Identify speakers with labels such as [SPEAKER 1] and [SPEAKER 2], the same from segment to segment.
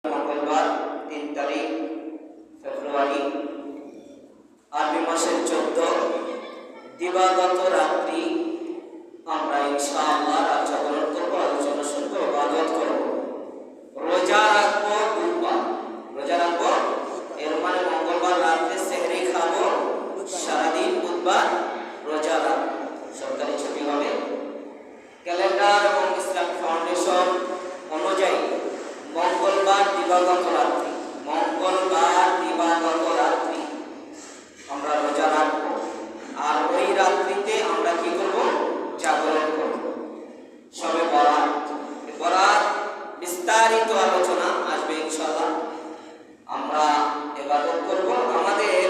[SPEAKER 1] মঙ্গলবার ৩ তারিখ ফেব্রুয়ারি আরবি মাসের ১৪ দিবাগত রাত্রি আমরা ইনশাআল্লাহ রাত জাগরণ করবো, আলোচনা শুনবো, ইবাদত করবো, রোজা রাখবো। বুধবার রোজা রাখবো, এর মানে মঙ্গলবার রাত্রে সেহরি খাবো, সারাদিন বুধবার রোজা রাখবো। সরকারি ছুটি হবে। ক্যালেন্ডার এবং ইসলাম ফাউন্ডেশন অনুযায়ী মঙ্গলবার দিবাগত রাত্রি আমরা রোজা রাখবো। আর ওই রাত্রিতে আমরা কি করব? জাগরণ করব। সবে বরাত বিস্তারিত আলোচনা আসবে ইনশাআল্লাহ। আমরা ইবাদত করব। আমাদের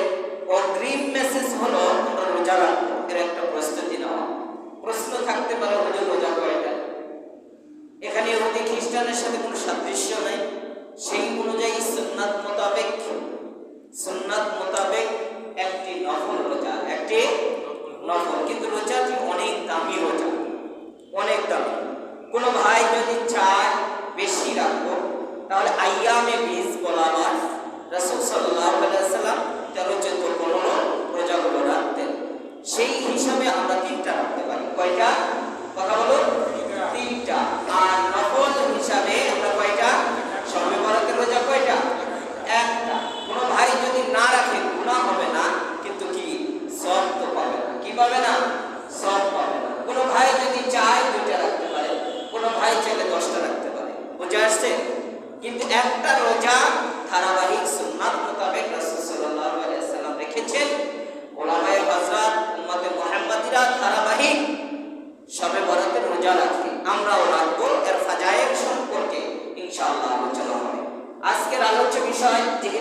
[SPEAKER 1] অগ্রিম মেসেজ হলো আমরা রোজা রাখবো, এর একটা প্রস্তুতি নেওয়া। প্রশ্ন থাকতে পারে, হুজুর রোজা কয়টা? এখানে ইহুদি খ্রিস্টানের সাথে কোনো সাদৃশ্য নেই। সেই অনুযায়ী সুন্নাত মোতাবেক একটি নফল রোজা, একটি নফল। কিন্তু রোজাটি অনেক দামি রোজা, অনেক দামি। কোনো ভাই যদি চায় বেশি রাখবো, তাহলে আইয়ামে 20 বলা হয়। রাসূল সাল্লাল্লাহু আলাইহি ওয়াসাল্লাম 13, 14, 15 রোজাগুলো রাখতেন। সেই হিসাবে আমরা 3টা রাখতে পারি। কয়টা? কথা বলুন। 3টা। আর নফল হিসাবে আমরা কয়টা? শবে বরাতের রোজা কয়টা? একটা। কোনো ভাই যদি না রাখে গুনাহ হবে না, কিন্তু কি সওয়াব তো পাবে না। কি পাবে না? সওয়াব পাবে না। কোনো ভাই যদি চায় 2টা রাখতে পারে, কোনো ভাই চাইলে 10টা রাখতে পারে। বুঝে আসছে? কিন্তু একটা রোজা ধারাবাহিক সুন্নাত মোতাবেক রাসূল সাল্লাল্লাহু আলাইহি ওয়াসাল্লাম রেখেছেন। ওলামায়ে হযরত উম্মতে মুহাম্মাদিরা ধারাবাহিক শবে বরাতের রোজা রাখে, আমরাও রাখবো। এর ফাজাইল সম্পর্কে ইনশাআল্লাহ আলোচনা হবে। আজকের আলোচ্য বিষয় যেহেতু